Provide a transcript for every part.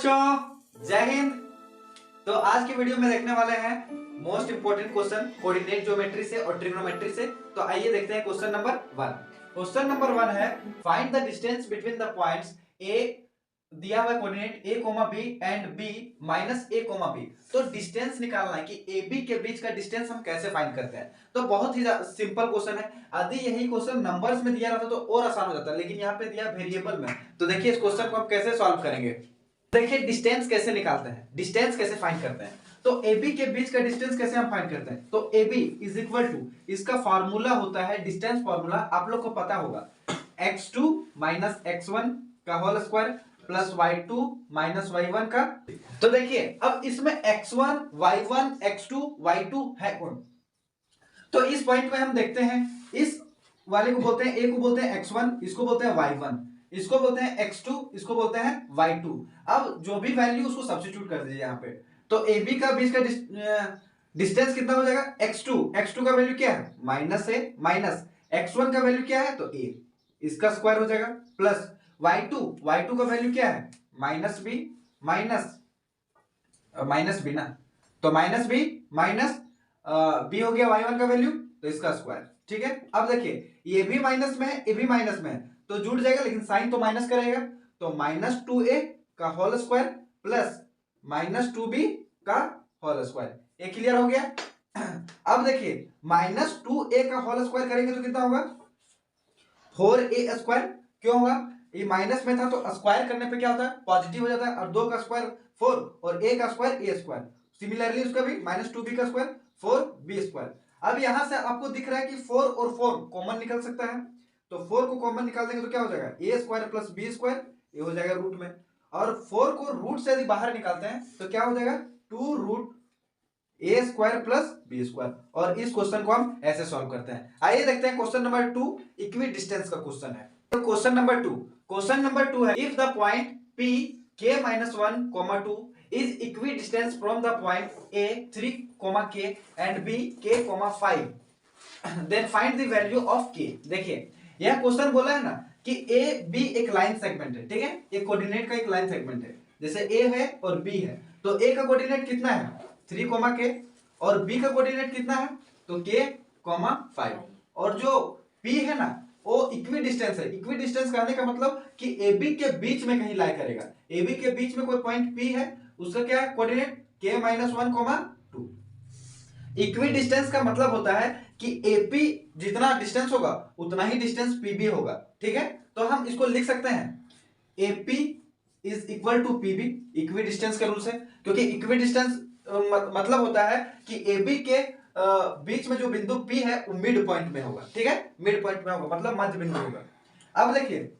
बच्चों, जय हिंद। तो आज की वीडियो में देखने वाले हैं most important question coordinate geometry से और ट्रिग्नोमेट्री से। तो आइए देखते हैं क्वेश्चन नंबर 1। क्वेश्चन नंबर 1 है find the distance between the points A, दिया हुआ coordinate a, b and b minus a, b। तो डिस्टेंस निकालना है कि ए बी के बीच का डिस्टेंस हम कैसे फाइंड करते हैं। तो बहुत ही सिंपल क्वेश्चन है। यदि यही क्वेश्चन नंबर्स में दिया रहता तो और आसान हो जाता, लेकिन यहाँ पे दिया वेरिएबल में। तो देखिए इस क्वेश्चन को हम कैसे सॉल्व करेंगे। देखिए डिस्टेंस कैसे निकालते हैं, डिस्टेंस कैसे फाइंड करते हैं। तो ए बी के बीच का डिस्टेंस कैसे हम फाइंड करते हैं। तो A B is equal to, इसका फार्मूला होता है डिस्टेंस फार्मूला, आप लोग को पता होगा, x2 माइनस x1 का whole square plus y2 minus y1 का। तो देखिए अब इसमें x1 y1 x2 y2 है कौन। तो इस पॉइंट में हम देखते हैं, इस वाले को बोलते हैं, ए को बोलते हैं x1, इसको बोलते हैं y1, इसको बोलते हैं x2, इसको बोलते हैं y2। अब जो भी वैल्यू उसको सब्स्टिट्यूट कर दीजिए यहाँ पे। तो ए बी का बीच का डिस्टेंस कितना हो जाएगा, x2 का वैल्यू क्या है माइनस ए, माइनस x1 का वैल्यू क्या है तो a, इसका स्क्वायर हो जाएगा, प्लस y2 का वैल्यू क्या है माइनस बी, माइनस बी ना, तो माइनस बी माइनस बी हो गया y1 का वैल्यू, तो इसका स्क्वायर। ठीक है, अब देखिए ये भी माइनस में है, ये भी माइनस में है, तो जुड़ जाएगा, लेकिन साइन तो माइनस का रहेगा। तो माइनस 2a का whole square plus minus 2b का होल स्क्वायर। ये क्लियर हो गया। अब देखिए माइनस 2a का होल स्क्वायर करेंगे तो कितना होगा 4a स्क्वायर। क्यों होगा, ये माइनस में था तो स्क्वायर करने पे क्या होता है पॉजिटिव हो जाता है, और 2 का स्क्वायर 4 और a का स्क्वायर a स्क्वायर। सिमिलरली उसका भी माइनस 2b का स्क्वायर 4b स्क्वायर। अब यहां से आपको दिख रहा है कि 4 और 4 कॉमन निकल सकता है, तो 4 को कॉमन निकाल देंगे तो क्या हो जाएगा a square plus b square, ये हो जाएगा रूट में। और 4 को रूट से यदि बाहर निकालते हैं तो क्या हो जाएगा 2 रूट ए स्क्वायर प्लस बी स्क्वायर। और इस क्वेश्चन को हम ऐसे सॉल्व करते हैं। आइए देखते हैं क्वेश्चन नंबर 2, इक्वी डिस्टेंस का क्वेश्चन है। तो क्वेश्चन नंबर 2 है, if the point P k minus 1, 2 is equidistant from the point A 3, k and B k, 5, then find the value of k। देखिए यह क्वेश्चन बोला है ना कि A B एक लाइन सेगमेंट है, ठीक है, एक कोऑर्डिनेट का एक लाइन सेगमेंट है। जैसे A है और B है, तो A का कोऑर्डिनेट कितना है 3, k और B का कोऑर्डिनेट कितना है तो k, 5। और जो P है ना वो इक्वी डिस्टेंस है। इक्वी डिस्टेंस कहने का मतलब कि ए बी के बीच में कहीं लाई करेगा। ए बी के बीच में कोई पॉइंट P है, उसका क्या है coordinate k minus 1, 2। Equi distance का मतलब होता है कि AP जितना डिस्टेंस होगा उतना ही डिस्टेंस PB होगा। ठीक है, तो हम इसको लिख सकते हैं AP is equal to PB equidistance के रूल से, क्योंकि इक्वी डिस्टेंस मतलब होता है कि AB के बीच में जो बिंदु P है वो मिड पॉइंट में होगा। ठीक है, मिड पॉइंट में होगा मतलब मध्य बिंदु होगा। अब देखिए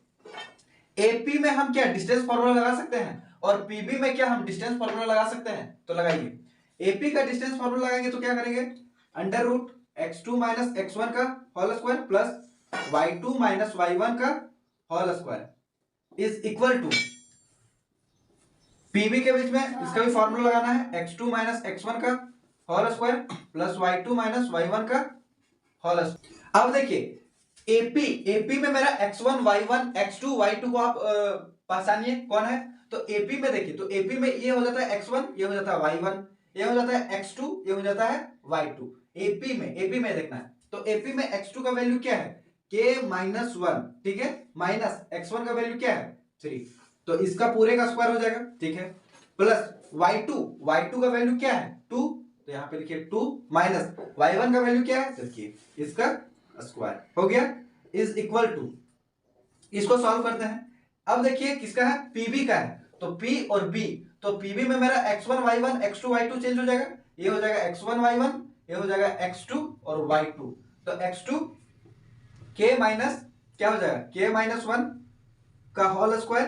AP में हम क्या डिस्टेंस फार्मूला लगा सकते हैं, और PB में क्या हम डिस्टेंस फार्मूला लगा सकते हैं। तो लगाइए, AP का डिस्टेंस फार्मूला लगाएंगे तो क्या करेंगे under root x2 minus x1 का whole square plus y2 minus y1 का whole square is equal to PB के बीच में इसका भी फार्मूला लगाना है x2 माइनस x1 का whole square plus y2 minus y1 का होल स्क्वायर। अब देखिए AP में मेरा x1 y1 x2 y2 को आप पहचानिए कौन है। तो AP में देखिए, तो AP में ये हो जाता है x1, ये हो जाता है y1, ये हो जाता है x2, ये हो जाता है y2। AP में देखना है, तो AP में x2 का वैल्यू क्या है k माइनस 1, ठीक है, माइनस x1 का वैल्यू क्या है 3, तो इसका पूरे का स्क्वायर हो जाएगा। ठीक है, प्लस y2 का वैल्यू क्या है 2, तो यहां पे लिखिए 2 माइनस y1 का वैल्यू क्या है देखिए इसका स्क्वायर हो गया इज इक्वल टू, इसको सॉल्व करते हैं। अब देखिए किसका है PB का है, तो P और B, तो PB में मेरा x1 y1 x2 y2 change हो जाएगा, ये हो जाएगा x1 y1, ये हो जाएगा x2 और y2, तो x2 k माइनस क्या हो जाएगा k माइनस 1 का होल स्क्वायर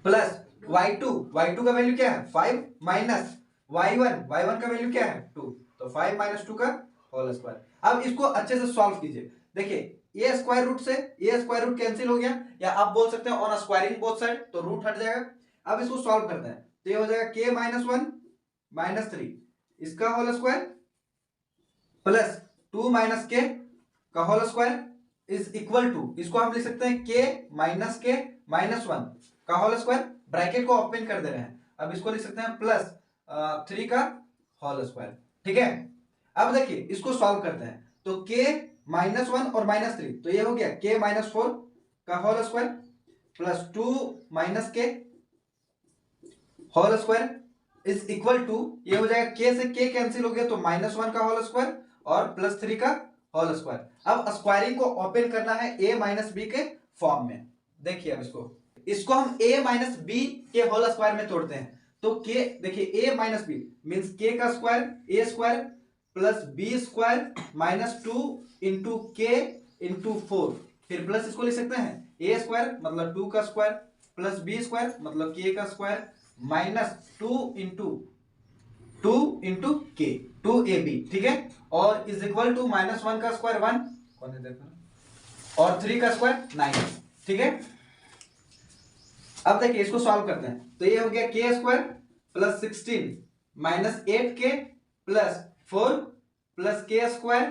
प्लस y2 का वैल्यू क्या है 5 माइनस y1 का वैल्यू क्या है 2, तो 5 माइनस 2 का होल स्क्वायर। अब इसको अच्छे से सॉल्व कीजिए। देखिए ये स्क्वायर रूट से ये स्क्वायर रूट कैंसिल हो गया, या आप बोल सकते हैं ऑन स्क्वायरिंग बोथ साइड, तो रूट हट जाएगा। अब इसको सॉल्व करते हैं, तो ये हो जाएगा k माइनस 1 माइनस 3 इसका whole square plus 2 minus k का whole square is equal to, इसको हम लिख सकते हैं k माइनस 1 का होल स्क्वायर, ब्रैकेट को ओपन कर दे रहे हैं, अब इसको लिख सकते हैं प्लस 3 का होल स्क्वायर, ठीक है। अब देखिए इसको सॉल्व करते हैं, तो k -1 और -3, तो ये हो गया k -4 का whole square plus 2 - k whole square is equal to, ये हो जाएगा k से k कैंसिल हो गया तो -1 का होल स्क्वायर और प्लस 3 का होल स्क्वायर। अब स्क्वायरिंग को ओपन करना है a - b के फॉर्म में। देखिए अब इसको हम a - b के होल स्क्वायर में तोड़ते हैं, तो k देखिए a - b मींस k का square a square plus b square -2 into k into 4, फिर प्लस इसको लिख सकते हैं a स्क्वायर मतलब 2 का स्क्वायर प्लस b स्क्वायर मतलब k का स्क्वायर -2 इंटू k 2ab, ठीक है, और इज इक्वल टू -1 का स्क्वायर 1, कौन है देखो, और 3 का स्क्वायर 9, ठीक है। अब देखिए इसको सॉल्व करते हैं, तो ये हो गया k square plus 16 -8k plus 4 plus k square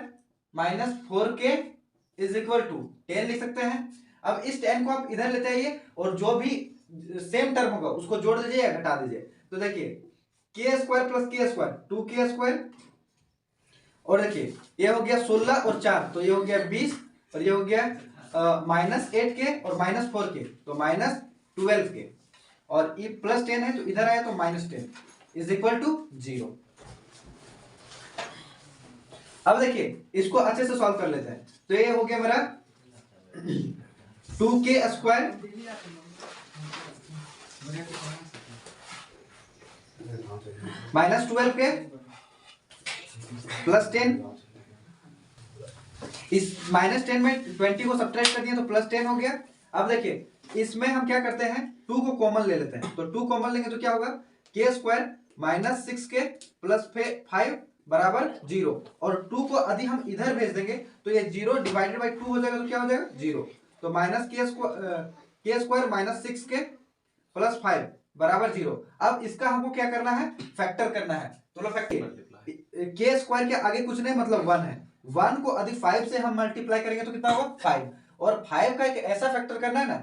-4k is equal to 10 लिख सकते हैं। अब इस 10 को आप इधर लेते आइए और जो भी सेम टर्म होगा उसको जोड़ दीजिए या घटा दीजिए, तो देखिए k square plus k square 2k square, और देखिए ये हो गया 16 और 4 तो ये हो गया 20, और ये हो गया -8k और -4k तो -12k, और ये +10 है तो इधर आया तो -10 इज इक्वल टू 0। अब देखिए इसको अच्छे से सॉल्व कर लेते हैं, तो ये हो गया मेरा 2k स्क्वायर -12k प्लस 10, इस -10 में 20 को सब्ट्रैक्ट कर दिया तो +10 हो गया। अब देखिए इसमें हम क्या करते हैं 2 को कॉमन ले लेते हैं, तो 2 कॉमन लेंगे तो क्या होगा k स्क्वायर -6k प्लस 5 बराबर 0, और 2 को यदि हम इधर भेज देंगे तो ये 0 डिवाइडेड बाई 2 हो जाएगा तो क्या हो जाएगा 0, तो k स्क्वायर -6k प्लस 5 बराबर 0। अब इसका हमको क्या करना है फैक्टर करना है, तो फैक्टर k स्क्वायर के आगे कुछ नहीं मतलब 1 है, 1 को यदि 5 से हम मल्टीप्लाई करेंगे तो कितना होगा 5, और 5 का एक ऐसा फैक्टर करना है ना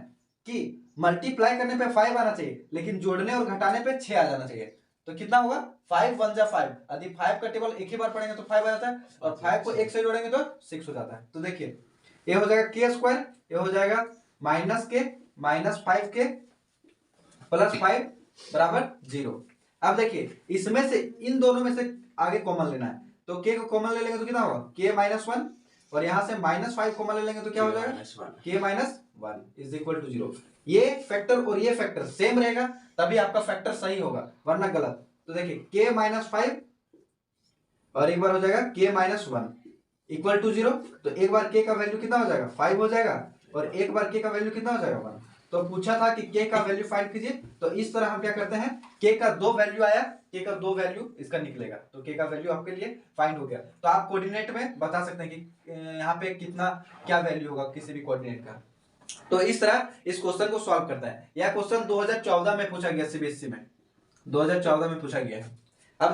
कि मल्टीप्लाई करने पे 5 आना चाहिए लेकिन जोड़ने और घटाने पे 6 आ जाना चाहिए, तो कितना होगा 5 1 जा 5, यदि 5 का टेबल एक ही बार पढ़ेंगे तो 5 आ जाता है और 5 को 1 से जोड़ेंगे तो 6 हो जाता है। तो देखिए ये हो जाएगा k स्क्वायर, ये हो जाएगा -k -5k प्लस 5 बराबर 0। अब देखिए इसमें से इन दोनों में से आगे कॉमन लेना है, तो k को कॉमन ले लेंगे तो कितना होगा k -1, और यहां से -5 कॉमन ले लेंगे तो क्या हो जाएगा k -1 इज इक्वल टू 0। ये फैक्टर और ये फैक्टर सेम रहेगा तभी आपका फैक्टर सही होगा वरना गलत। तो देखिए k -5 और एक बार हो जाएगा k -1 इक्वल टू 0, तो एक बार k का वैल्यू कितना हो जाएगा 5 हो जाएगा और एक बार k का वैल्यू कितना हो जाएगा 1। तो पूछा था कि k का वैल्यू फाइंड कीजिए, तो इस तरह हम क्या करते हैं k का 2 वैल्यू आया, k का 2 वैल्यू इसका निकलेगा, तो k का वैल्यू आपके लिए फाइंड हो गया। तो आप कोऑर्डिनेट में बता सकते हैं कि यहाँ पे कितना क्या वैल्यू होगा किसी भी कोऑर्डिनेट का। तो इस तरह इस क्वेश्चन को सॉल्व करता है। यह क्वेश्चन 2014 में पूछा गया, सीबीएसई में 2014 में पूछा गया है। अब